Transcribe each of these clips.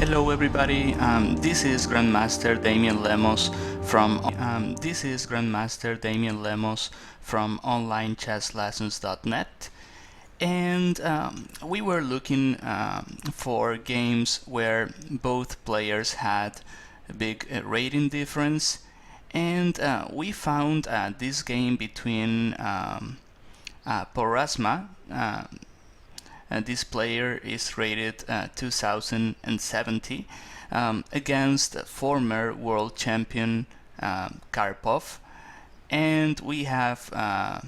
Hello everybody, this is Grandmaster Damian Lemos from onlinechesslessons.net, and we were looking for games where both players had a big rating difference, and we found this game between Porrasma. This player is rated 2070 against former World Champion Karpov, and we have a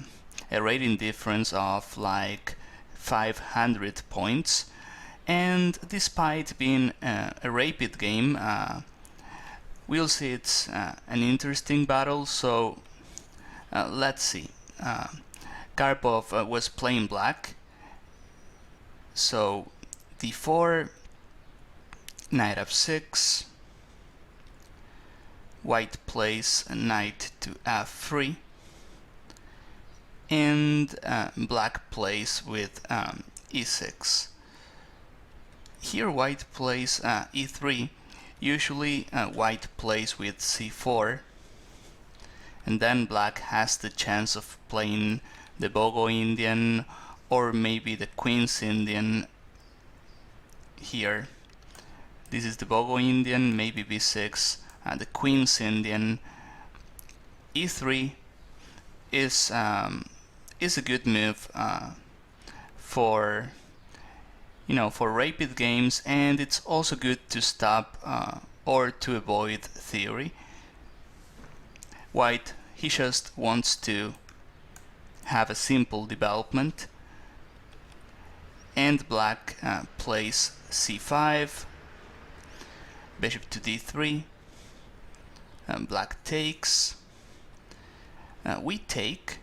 rating difference of like 500 points. And despite being a rapid game, we'll see it's an interesting battle. So let's see. Karpov was playing black. So d4, knight f6, white plays a knight to f3, and black plays with e6. Here white plays e3. Usually white plays with c4, and then black has the chance of playing the Bogo Indian or maybe the Queen's Indian here. This is the Bogo Indian, maybe b6, the Queen's Indian. e3 is a good move for rapid games, and it's also good to stop or to avoid theory. White, he just wants to have a simple development. And black plays c5, bishop to d3, black takes, we take,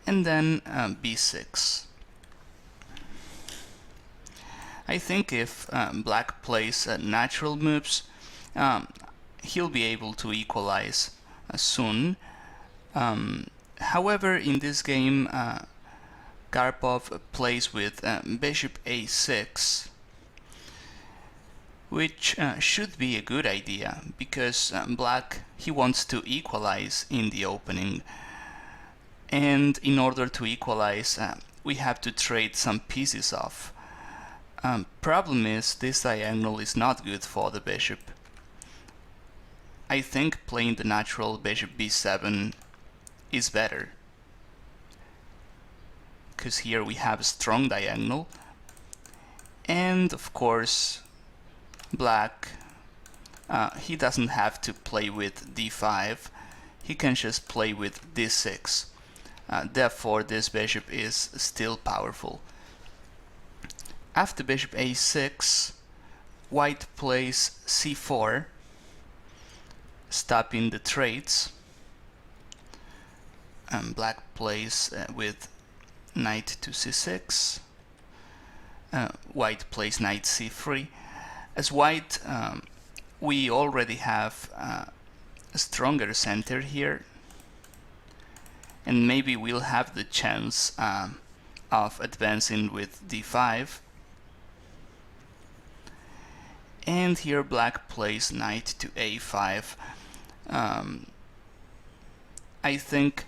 and then b6. I think if black plays natural moves, he'll be able to equalize soon. However, in this game, Karpov plays with bishop a6, which should be a good idea, because black, he wants to equalize in the opening, and in order to equalize we have to trade some pieces off. Problem is, this diagonal is not good for the bishop. I think playing the natural bishop b7 is better, because here we have a strong diagonal, and of course black, he doesn't have to play with d5, he can just play with d6. Therefore this bishop is still powerful. After bishop a6, white plays c4, stopping the trades, and black plays with knight to c6, white plays knight c3. As white, we already have a stronger center here, and maybe we'll have the chance of advancing with d5. And here black plays knight to a5. I think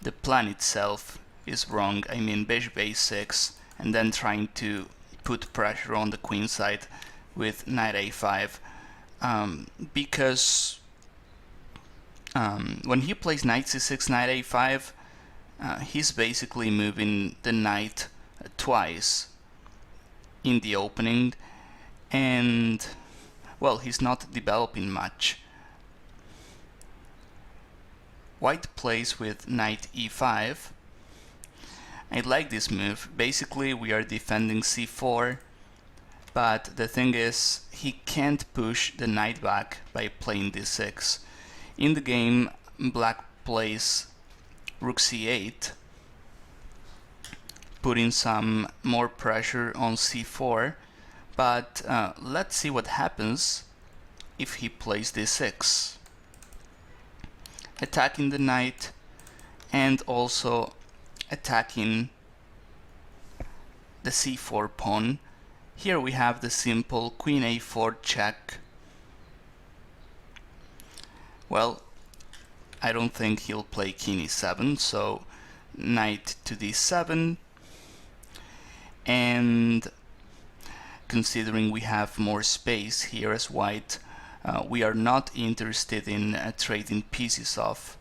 the plan itself is wrong. I mean, bishop a6 and then trying to put pressure on the queen side with knight a5, because when he plays knight c6, knight a5, he's basically moving the knight twice in the opening, and well, he's not developing much. White plays with knight e5. I like this move. Basically we are defending c4, but the thing is, he can't push the knight back by playing d6. In the game, black plays rook c8, putting some more pressure on c4, but let's see what happens if he plays d6, attacking the knight and also attacking the c4 pawn. Here we have the simple queen a4 check. Well, I don't think he'll play king e7, so knight to d7, and considering we have more space here as white, we are not interested in trading pieces off.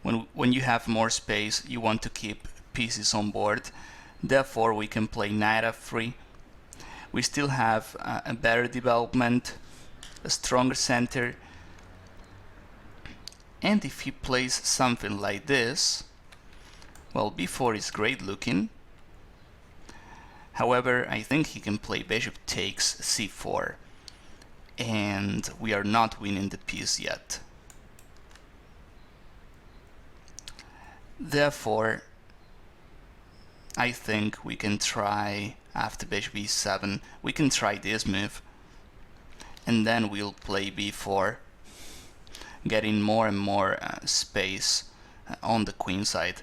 When you have more space, you want to keep pieces on board. Therefore, we can play knight f3. We still have a better development, a stronger center. And if he plays something like this, well, b4 is great looking. However, I think he can play bishop takes c4, and we are not winning the piece yet. Therefore, I think we can try, after bishop e7, we can try this move, and then we'll play b4, getting more and more space on the queen side.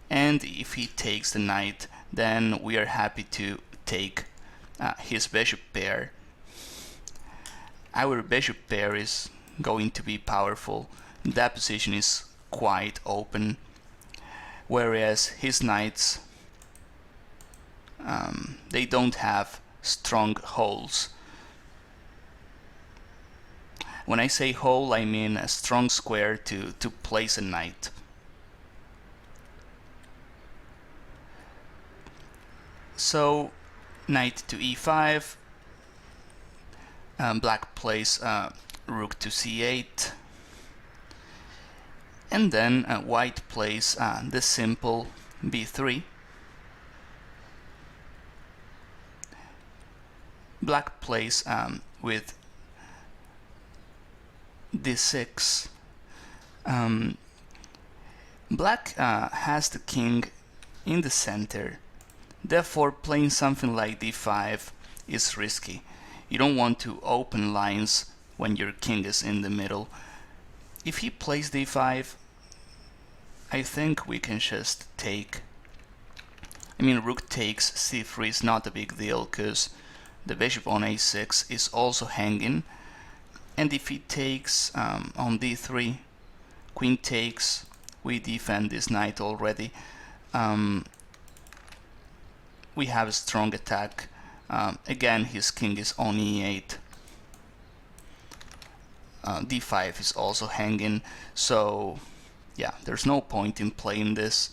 And if he takes the knight, then we are happy to take his bishop pair. Our bishop pair is going to be powerful. That position is quite open, whereas his knights, they don't have strong holes. When I say hole, I mean a strong square to place a knight. So, knight to e5, black plays rook to c8, and then white plays the simple b3. Black plays with d6. Black has the king in the center, therefore playing something like d5 is risky. You don't want to open lines when your king is in the middle. If he plays d5, I think we can just take. I mean, rook takes c3 is not a big deal, because the bishop on a6 is also hanging. And if he takes on d3, queen takes, we defend this knight already. We have a strong attack. Again, his king is on e8. d5 is also hanging, so yeah, there's no point in playing this.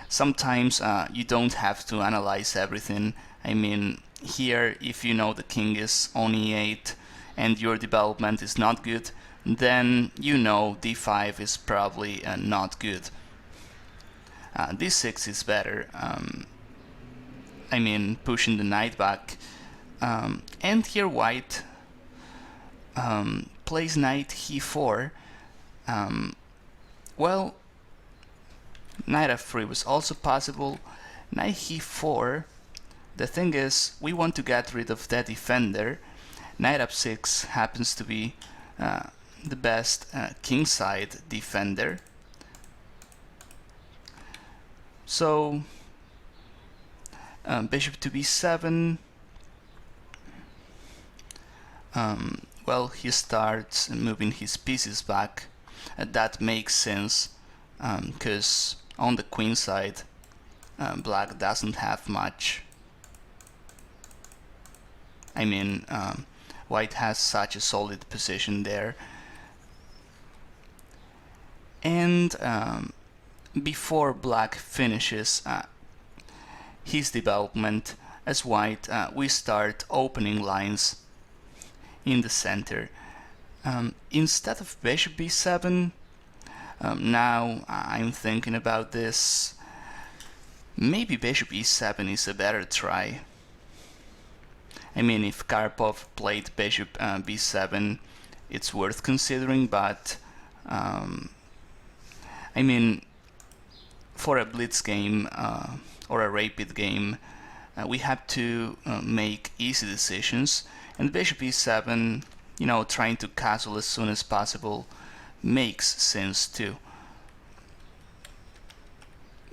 Sometimes you don't have to analyze everything. I mean, here, if you know the king is on e8 and your development is not good, then you know d5 is probably not good. d6 is better. I mean, pushing the knight back. And here white plays knight e4. Well, knight f3 was also possible. Knight e4. The thing is, we want to get rid of that defender. Knight f6 happens to be the best kingside defender. So bishop to b7. Well, he starts moving his pieces back. That makes sense, because on the queen side, black doesn't have much. I mean, white has such a solid position there. And before black finishes his development as white, we start opening lines in the center. Instead of bishop b7, now I'm thinking about this, maybe bishop e7 is a better try. I mean, if Karpov played bishop b7, it's worth considering, but I mean, for a blitz game or a rapid game, we have to make easy decisions, and bishop e7, you know, trying to castle as soon as possible makes sense too.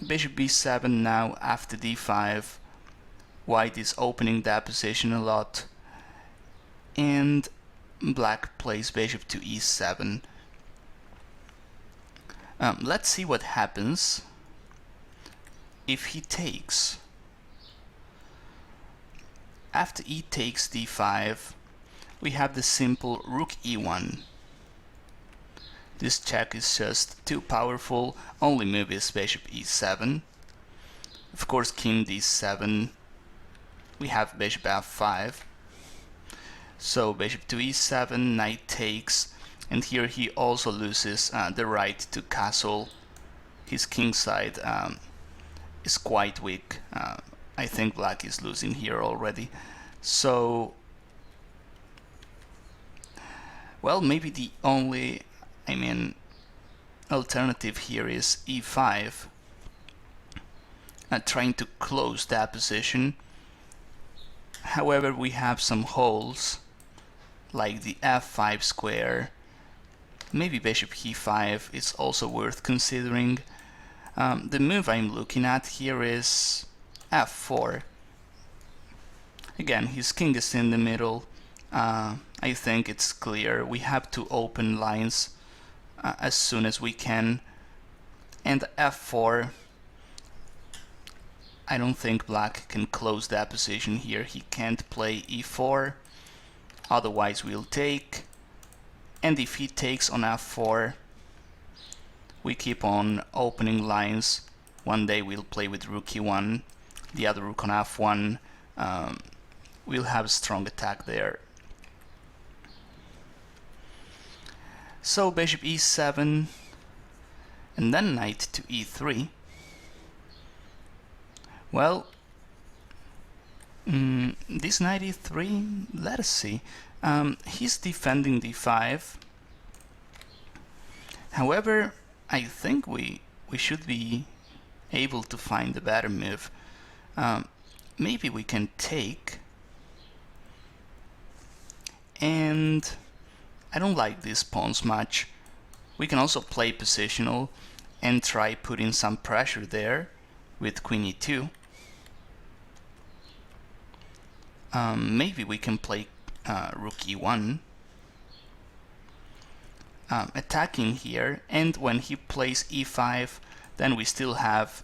Bishop b7 now after d5. white is opening that position a lot, and black plays bishop to e7. Let's see what happens if he takes. After e takes d5, we have the simple rook e1. This check is just too powerful, only move is bishop e7. Of course, king d7, we have bishop f5. So bishop to e7, knight takes, and here he also loses the right to castle. His king side is quite weak. I think black is losing here already. So, well, maybe the only, alternative here is e5, trying to close that position. However, we have some holes, like the f5 square. Maybe bishop e5 is also worth considering. The move I'm looking at here is f4. Again, his king is in the middle. I think it's clear. We have to open lines as soon as we can. And f4, I don't think black can close that position here. He can't play e4, otherwise we'll take. And if he takes on f4, we keep on opening lines. One day we'll play with rook e1, the other rook on f1. We'll have a strong attack there. So bishop e7, and then knight to e3. Well, this knight e3, let us see. He's defending d5. However, I think we should be able to find a better move. Maybe we can take, and I don't like these pawns much. We can also play positional and try putting some pressure there with queen e2. Maybe we can play rook e1, attacking here, and when he plays e5, then we still have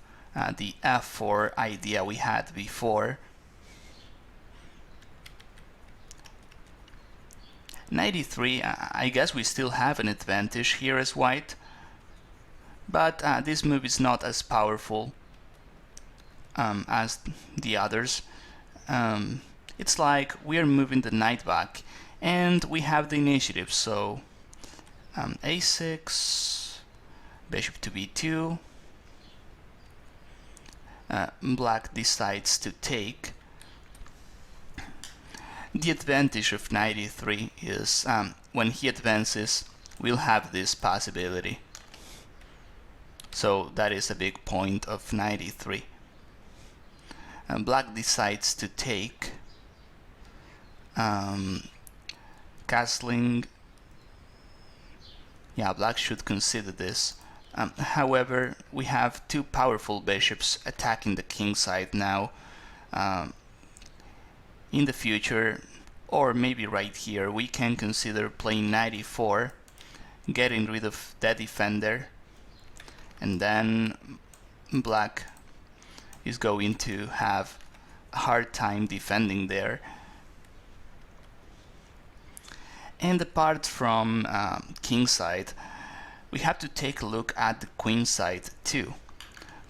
the f4 idea we had before. Knight e3, I guess we still have an advantage here as white, but this move is not as powerful as the others. It's like we are moving the knight back and we have the initiative, so a6, bishop to b2, black decides to take. The advantage of knight e3 is when he advances, we'll have this possibility. So that is a big point of knight e3. Black decides to take, castling. Yeah, black should consider this. However, we have two powerful bishops attacking the king side now. In the future, or maybe right here, we can consider playing knight e4, getting rid of that defender, and then black is going to have a hard time defending there. And apart from king side, we have to take a look at the queen side too.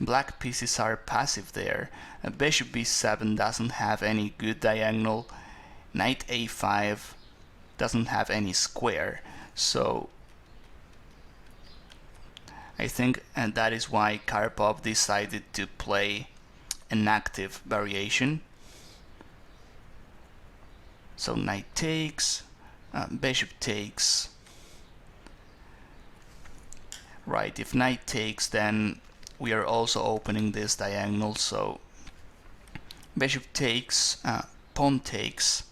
Black pieces are passive there. Bishop b7 doesn't have any good diagonal. Knight a5 doesn't have any square. So I think that is why Karpov decided to play an active variation. So knight takes, bishop takes. Right, if knight takes, then we are also opening this diagonal, so bishop takes, pawn takes.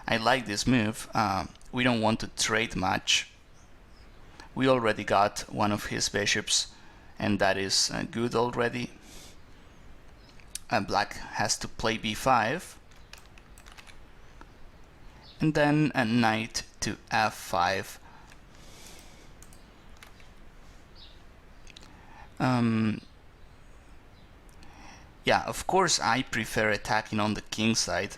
I like this move. We don't want to trade much. We already got one of his bishops, and that is good already. black has to play b5, and then a knight to f5. Yeah, of course I prefer attacking on the king side.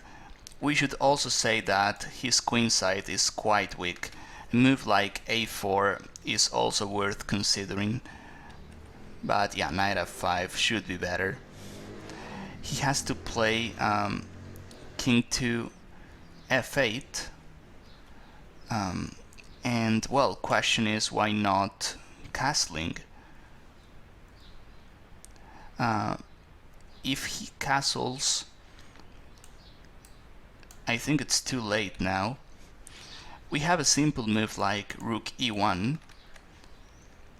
We should also say that his queen side is quite weak. A move like a4 is also worth considering. But yeah, knight f5 should be better. He has to play king to f8. And well, question is why not castling? If he castles, I think it's too late now. We have a simple move like rook e1,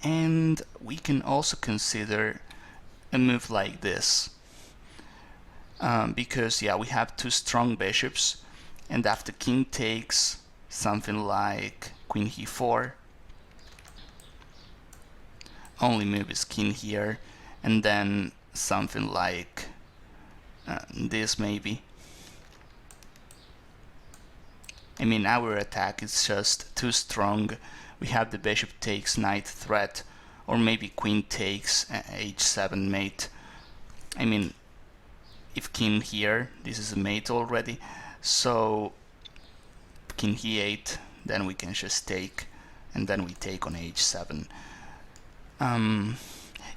and we can also consider a move like this, because yeah, we have two strong bishops, and after king takes, something like queen e4. Only move is king here, and then something like this maybe. I mean, our attack is just too strong. We have the bishop takes knight threat, or maybe queen takes h7 mate. I mean, if king here, this is a mate already, so king e8, then we can just take, and then we take on h7.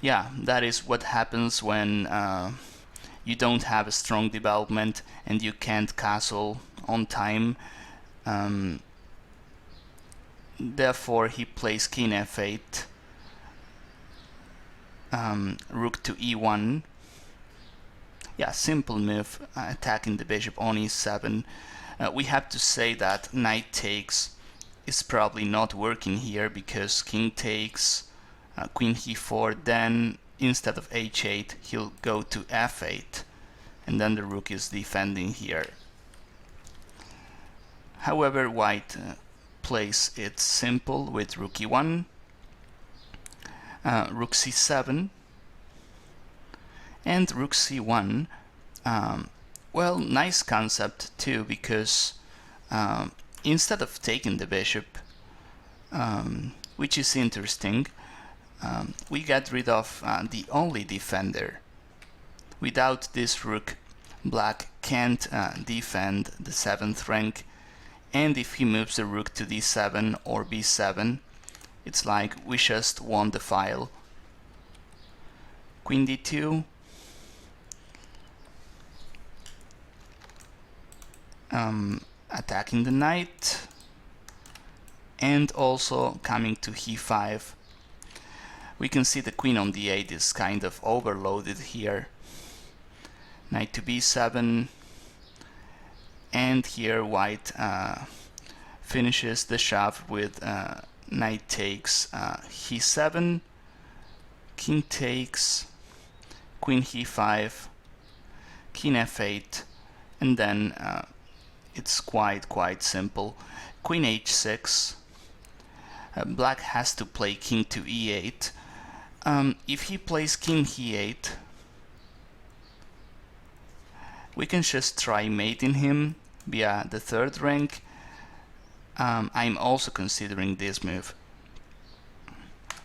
Yeah, that is what happens when you don't have a strong development and you can't castle on time. Therefore he plays king f8, rook to e1. Yeah, simple move, attacking the bishop on e7. We have to say that knight takes is probably not working here, because king takes, queen e4, then instead of h8 he'll go to f8, and then the rook is defending here. However, white plays it simple with rook e1, rook c7, and rook c1. Well, nice concept too, because instead of taking the bishop, which is interesting, we get rid of the only defender. Without this rook, black can't defend the 7th rank, and if he moves the rook to d7 or b7, it's like we just won the file. Queen d2, attacking the knight, and also coming to e5. We can see the queen on d8 is kind of overloaded here. Knight to b7, and here white finishes the shove with knight takes e7, king takes, queen e5, king f8, and then it's quite simple. Queen h6, black has to play king to e8. If he plays king e8, we can just try mating him via the 3rd rank. I'm also considering this move,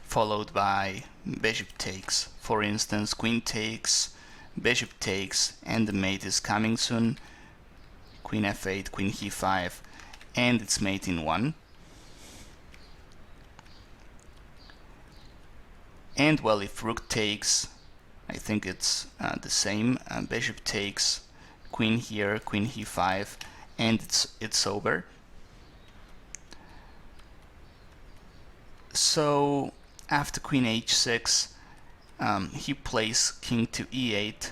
followed by bishop takes. For instance, queen takes, bishop takes, and the mate is coming soon. Queen f8, queen e5, and it's mate in 1. And well, if rook takes, I think it's the same. Bishop takes, queen here, queen e5, and it's over. So after queen h6, he plays king to e8,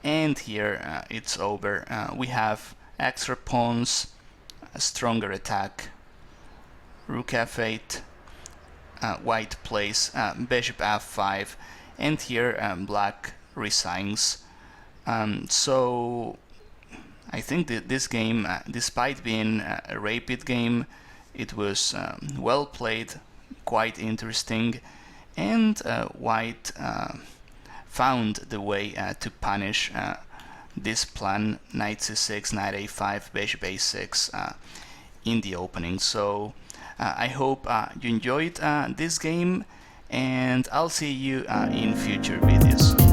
and here it's over. We have extra pawns, a stronger attack. Rook f8, white plays bishop f5, and here black resigns. So I think that this game, despite being a rapid game, it was well played, quite interesting, and white found the way to punish this plan, knight c6, knight a5, bishop a6 in the opening. So I hope you enjoyed this game, and I'll see you in future videos.